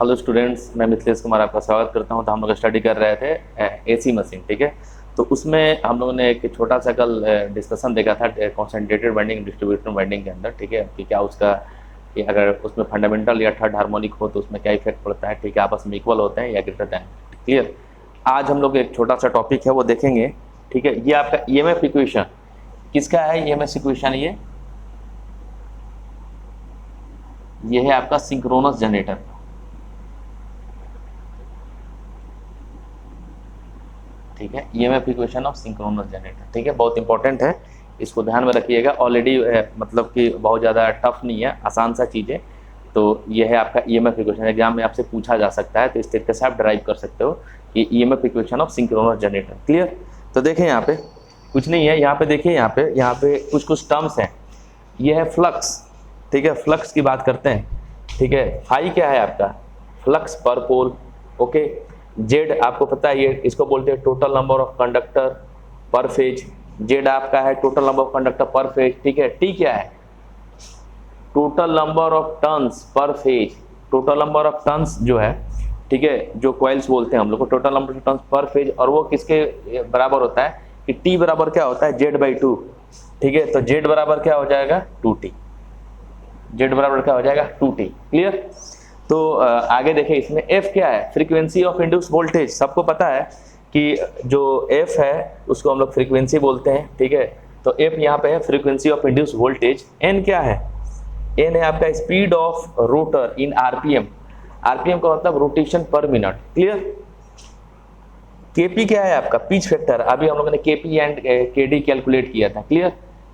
Hello students, मैं मिथिलेश कुमार आपका स्वागत करता हूं। तो हम लोग स्टडी कर रहे थे एसी मशीन, ठीक है। तो उसमें हम लोगों ने एक छोटा सा कल डिस्कशन देखा था कॉन्सेंट्रेटेड वाइंडिंग डिस्ट्रीब्यूटर वाइंडिंग के अंदर, ठीक है, कि क्या उसका कि अगर उसमें फंडामेंटल या थर्ड हार्मोनिक हो तो उसमें क्या इफेक्ट पड़ता है, ठीक है, आपस में इक्वल होते हैं या ग्रेटर दैन। क्लियर। आज हम लोग एक छोटा सा टॉपिक है वो देखेंगे, ठीक है। ये आपका ईएमएफ इक्वेशन किसका है? ईएमएफ इक्वेशन ये है आपका सिंक्रोनस जनरेटर, ठीक है। EMF equation of synchronous generator, ठीक है, बहुत इंपॉर्टेंट है, इसको ध्यान में रखिएगा। ऑलरेडी मतलब कि बहुत ज़्यादा टफ नहीं है, आसान सा चीज़ है। तो ये है आपका ईएमएफ इक्वेशन, एग्जाम में आपसे पूछा जा सकता है, तो इस तरीके से आप ड्राइव कर सकते हो कि EMF equation of synchronous generator. Clear. तो देखें यहाँ पे कुछ नहीं है, यहाँ पे देखिए, यहाँ पे कुछ टर्म्स हैं। ये है फ्लक्स, ठीक है, फ्लक्स की बात करते हैं, ठीक है। फाई क्या है आपका? फ्लक्स पर पोल, ओके। जेड आपको पता है, ये इसको बोलते हैं टोटल नंबर ऑफ कंडक्टर पर फेज। जेड आपका है टोटल नंबर ऑफ कंडक्टर पर फेज, ठीक है। टी क्या है? Total number of turns per phase. Total number of turns जो है, ठीक है, जो कॉइल्स बोलते हैं हम लोग को, total number of turns per phase. और वो किसके बराबर होता है कि टी बराबर क्या होता है? Z/2, ठीक है। तो जेड बराबर क्या हो जाएगा? 2T। जेड बराबर क्या हो जाएगा? 2T। क्लियर। तो आगे देखिए, इसमें F क्या है? Frequency of induce voltage. सबको पता है कि जो F है उसको हम लोग फ्रीक्वेंसी बोलते हैं, ठीक है। तो F यहाँ पे है frequency of induce voltage. N क्या है? N है आपका speed of rotor in RPM। RPM का मतलब रोटेशन पर मिनट। क्लियर। Kp क्या है आपका? Pitch factor. अभी हम लोगों ने Kp एंड Kd कैलकुलेट किया था, क्लियर,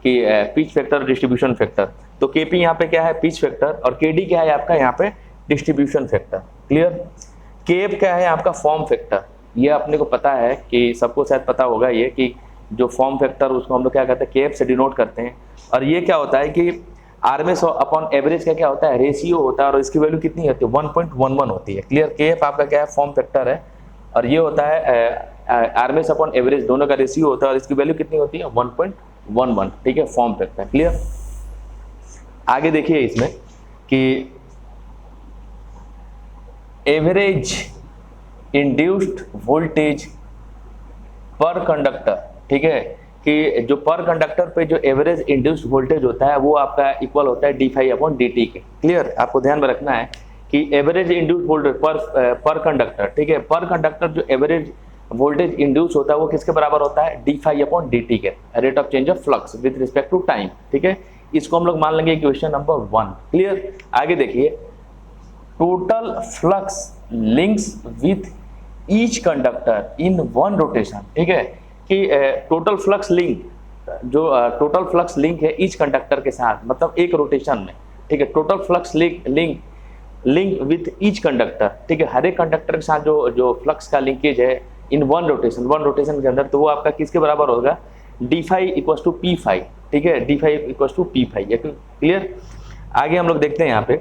कि पिच फैक्टर डिस्ट्रीब्यूशन फैक्टर। तो Kp यहाँ पे क्या है? Pitch factor. और Kd क्या है आपका? यहाँ पे डिस्ट्रीब्यूशन फैक्टर। क्लियर। Kf क्या है आपका? Form factor. ये अपने को पता है कि सबको शायद पता होगा ये कि जो फॉर्म फैक्टर उसको हम लोग क्या कहते हैं? Kf से डिनोट करते हैं। और ये क्या होता है कि RMS अपॉन एवरेज का क्या होता है? रेशियो होता है। और इसकी वैल्यू कितनी होती है? 1.11 होती है। क्लियर। Kf आपका क्या है? फॉर्म फैक्टर है। और ये होता है RMS अपॉन एवरेज, दोनों का रेशियो होता है। और इसकी वैल्यू कितनी होती है? 1.11, ठीक है, फॉर्म फैक्टर। क्लियर। आगे देखिए इसमें कि एवरेज इंड्यूस्ड वोल्टेज पर कंडक्टर, ठीक है, कि जो पर कंडक्टर पे जो एवरेज इंड्यूस्ड वोल्टेज होता है वो आपका इक्वल होता है d∅/dt के। क्लियर। आपको ध्यान में रखना है कि एवरेज इंड्यूस्ड वोल्टेज पर कंडक्टर, ठीक है, पर कंडक्टर जो एवरेज वोल्टेज इंड्यूस होता है वो किसके बराबर होता है? d∅/dt के, rate of change of flux with respect to time, ठीक है। इसको हम लोग मान लेंगे इक्वेशन नंबर 1। क्लियर। आगे देखिए, total flux links with each conductor in one rotation, ठीक है, कि टोटल फ्लक्स लिंक, जो टोटल फ्लक्स लिंक है ईच कंडक्टर के साथ, मतलब एक रोटेशन में, ठीक है। Total flux link with each conductor, ठीक है, हर एक कंडक्टर के साथ जो फ्लक्स का लिंकेज है इन वन रोटेशन के अंदर, तो वो आपका किसके बराबर होगा? d∅ = p∅, ठीक है, d∅ = p∅। क्लियर। आगे हम लोग देखते हैं यहाँ पे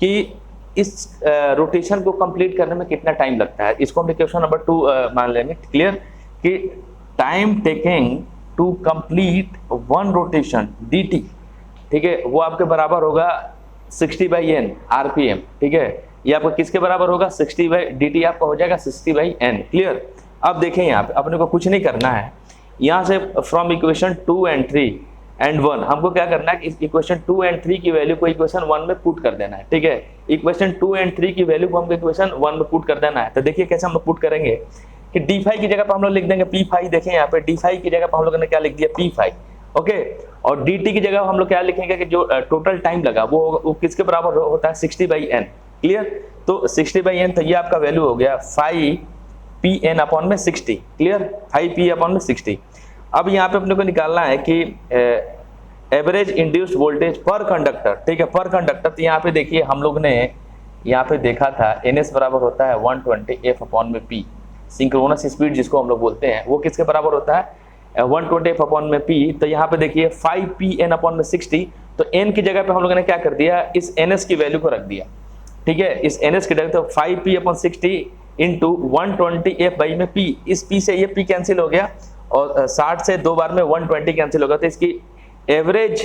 कि इस रोटेशन को कंप्लीट करने में कितना टाइम लगता है। इसको हम इक्वेशन नंबर 2 मान लेंगे। क्लियर। कि time taking to complete one rotation dt, ठीक है, वो आपके बराबर होगा 60/n RPM, ठीक है। ये आपको किसके बराबर होगा? 60/dt आपका हो जाएगा 60/n। क्लियर। अब देखें, यहाँ पे अपने को कुछ नहीं करना है। यहाँ से फ्रॉम इक्वेशन 2 एंड 3 एंड 1 हमको क्या करना है कि इक्वेशन 2 एंड 3 की वैल्यू को इक्वेशन 1 में पुट कर देना है, ठीक है। इक्वेशन 2 एंड 3 की वैल्यू को हमको इक्वेशन 1 में पुट कर देना है। तो देखिए कैसे हम लोग पुट करेंगे कि d∅ की जगह पर हम लोग लिख देंगे p∅। देखें यहाँ पे d∅ की जगह पर हम लोगों ने क्या लिख दिया? p∅, okay. और dt की जगह हम लोग क्या लिखेंगे कि जो टोटल टाइम लगा वो किसके बराबर होता है? 60/n। क्लियर। तो 60/n, तो ये आपका वैल्यू हो गया 5p/n/60। क्लियर। 5p/60। अब यहाँ पे अपने को निकालना है कि एवरेज इंड्यूस्ड वोल्टेज पर कंडक्टर, ठीक है, पर कंडक्टर। तो यहाँ पे देखिए हम लोग ने यहाँ पे देखा था NS बराबर होता है 120f/p। सिंक्रोनस स्पीड जिसको हम लोग बोलते हैं वो किसके बराबर होता है? 120f/p। तो यहाँ पे देखिए 5p/n/60। तो n की जगह पे हम लोगों ने क्या कर दिया? इस NS की वैल्यू को रख दिया, ठीक है, इस NS की जगह। तो 5p/60 इंटू 120f/p। इस p से ये p कैंसिल हो गया और 60 से 2 बार में 120 कैंसिल होगा। तो इसकी एवरेज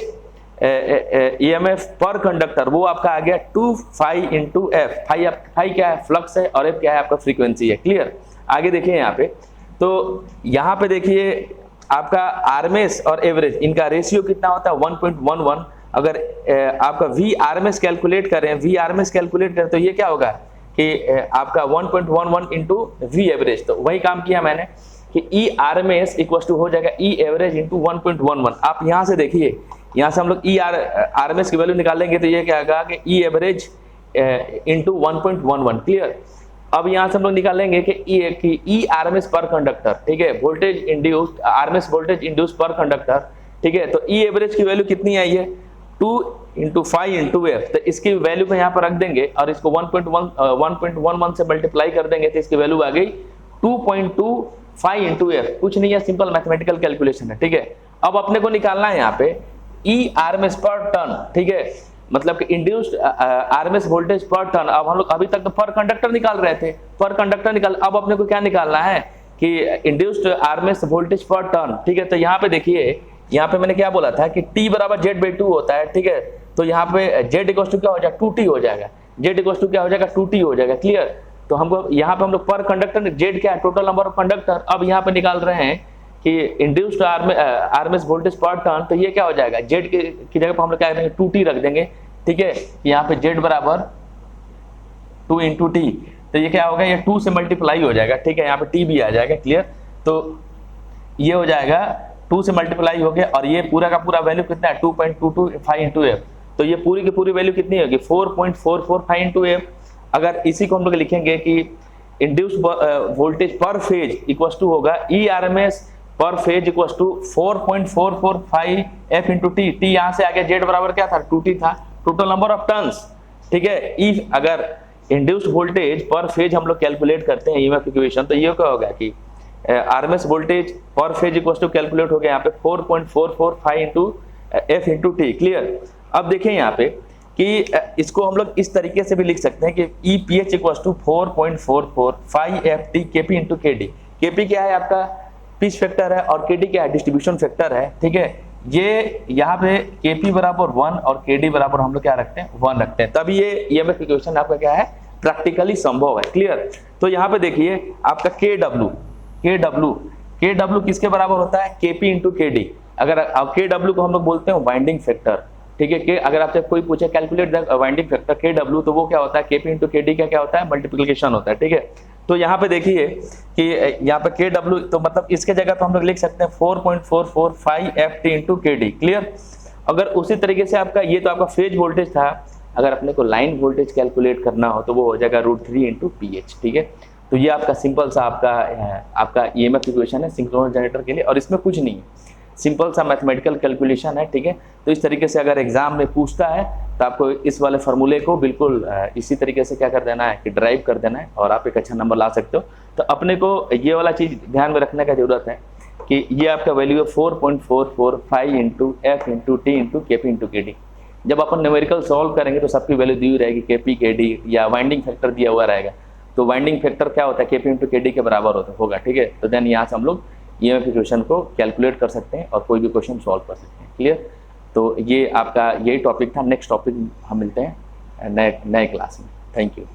ईएमएफ पर कंडक्टर वो आपका आ गया 2 फाई इंटू एफ। फाई क्या है, फ्लक्स है, और एफ क्या है, आपका फ्रीक्वेंसी है। क्लियर। आगे देखिए यहाँ पे, तो यहाँ पे देखिए आपका आरएमएस और एवरेज इनका रेशियो कितना होता है 1.11। अगर आपका वी आरएमएस कैलकुलेट करें, तो ये क्या होगा कि आपका 1.11 इंटू वी एवरेज। तो वही काम किया मैंने कि ई आरएमएस इक्वल टू हो जाएगा ई एवरेज इंटू 1.11। आप यहाँ से देखिए, यहाँ से हम लोग ई आरएमएस की वैल्यू निकालेंगे तो ये क्या आएगा कि ई एवरेज इंटू 1.11। क्लियर। अब यहाँ से हम लोग निकालेंगे कि ई आरएमएस पर कंडक्टर, ठीक है, voltage induced, RMS voltage induced पर कंडक्टर, ठीक है। तो ई एवरेज की वैल्यू कितनी आई है 2 इंटू 5 इंटू एफ। तो इसकी वैल्यू को यहाँ पर रख देंगे और इसको 1.11 से मल्टीप्लाई कर देंगे तो इसकी वैल्यू आ गई 2.25 इंटू एफ। कुछ नहीं है, सिंपल मैथमेटिकल कैलकुलेशन है, ठीक है। अब अपने को निकालना है यहाँ पे ई आरएमएस पर टर्न, ठीक है, मतलब कि इंड्यूस्ड आरएमएस वोल्टेज पर टर्न। अब हम लोग अभी तक तो पर कंडक्टर निकाल रहे थे, पर कंडक्टर निकाल, अब अपने को क्या निकालना है कि इंड्यूस्ड आरएमएस वोल्टेज पर टर्न, ठीक है। तो यहाँ पे देखिए, यहाँ पे मैंने क्या बोला था कि T बराबर Z/2 होता है, ठीक है। तो यहाँ पे Z इक्वल टू क्या हो जाएगा 2T हो जाएगा, Z इक्वल टू क्या हो जाएगा 2T हो जाएगा। क्लियर। तो हमको यहाँ पे हम लोग पर कंडक्टर Z क्या है, टोटल नंबर ऑफ कंडक्टर। अब यहाँ पे निकाल रहे हैं कि इंड्यूस्ड आरएमएस वोल्टेज पर टर्न, तो ये क्या हो जाएगा Z की जगह पर हम लोग क्या करेंगे 2T रख देंगे, ठीक है। यहाँ पे Z बराबर 2 इंटू टी, तो ये क्या होगा, ये 2 से मल्टीप्लाई हो जाएगा, ठीक है। यहाँ पे T भी आ जाएगा। क्लियर। तो ये हो जाएगा 2 से मल्टीप्लाई हो गया और ये पूरा का पूरा वैल्यू कितना है 2.225 इंटू एफ। तो ये पूरी की पूरी वैल्यू कितनी होगी 4.445 इंटू एफ। अगर इसी को हम लोग लिखेंगे कि induced voltage per phase equal to होगा E RMS per phase equal to 4.445 F into T. T यहाँ से आगे जेड बराबर क्या था 2T था, टोटल नंबर ऑफ टर्न्स, ठीक है। इफ अगर इंड्यूस्ड वोल्टेज पर फेज हम लोग कैलकुलेट करते हैं ईएमएफ इक्वेशन, तो ये क्या होगा कि RMS voltage per phase equal to calculate हो गया यहाँ पे 4.445 into F into T. Clear. अब देखिए यहाँ पे कि इसको हम लोग इस तरीके से भी लिख सकते हैं कि E P H equal to 4.445 F T K P into K D. K P क्या है आपका पिच फैक्टर है और के डी क्या है डिस्ट्रीब्यूशन फैक्टर है, ठीक है। ये यहाँ पे के पी बराबर 1 और के डी बराबर हम लोग क्या रखते हैं 1 रखते हैं, तभी ये ईएमएफ इक्वेशन आपका क्या है प्रैक्टिकली संभव है। क्लियर। तो यहाँ पे देखिए आपका के डब्ल्यू किसके बराबर होता है के पी इंटू के डी। अगर के डब्ल्यू को हम लोग बोलते हैं वाइंडिंग फैक्टर, ठीक है। अगर आपसे कोई पूछे कैलकुलेट द वाइंडिंग फैक्टर के डब्ल्यू, तो वो क्या होता है के पी इंटू के डी का क्या होता है मल्टीप्लिकेशन होता है, ठीक है। तो यहाँ पे देखिए कि यहाँ पे के डब्ल्यू, तो मतलब इसके जगह पे हम लोग लिख सकते हैं 4.445 F T into K D. Clear. अगर उसी तरीके से आपका ये तो आपका फेज वोल्टेज था, अगर अपने को लाइन वोल्टेज कैलकुलेट करना हो तो वो हो जाएगा √3 इंटू पी एच, ठीक है। तो ये आपका सिंपल सा आपका ईएमएफ इक्वेशन है सिंक्रोनस जनरेटर के लिए, और इसमें कुछ नहीं है, सिंपल सा मैथमेटिकल कैलकुलेशन है, ठीक है। तो इस तरीके से अगर एग्जाम में पूछता है तो आपको इस वाले फार्मूले को बिल्कुल इसी तरीके से क्या कर देना है कि ड्राइव कर देना है और आप एक अच्छा नंबर ला सकते हो। तो अपने को ये वाला चीज़ ध्यान में रखने का जरूरत है कि ये आपका वैल्यू है 4.445 into F into T into के पी इंटू के डी। जब अपन न्यूमेरिकल सॉल्व करेंगे तो सबकी वैल्यू दी हुई रहेगी के पी के डी, या वाइंडिंग फैक्टर दिया हुआ रहेगा। तो वाइंडिंग फैक्टर क्या होता है के पी इंटू के डी के बराबर होगा, ठीक है। तो देन यहाँ से हम लोग ईएमएफ इक्वेशन को कैलकुलेट कर सकते हैं और कोई भी क्वेश्चन सॉल्व कर सकते हैं। क्लियर। तो ये आपका यही टॉपिक था। नेक्स्ट टॉपिक हम मिलते हैं नए क्लास में। Thank you.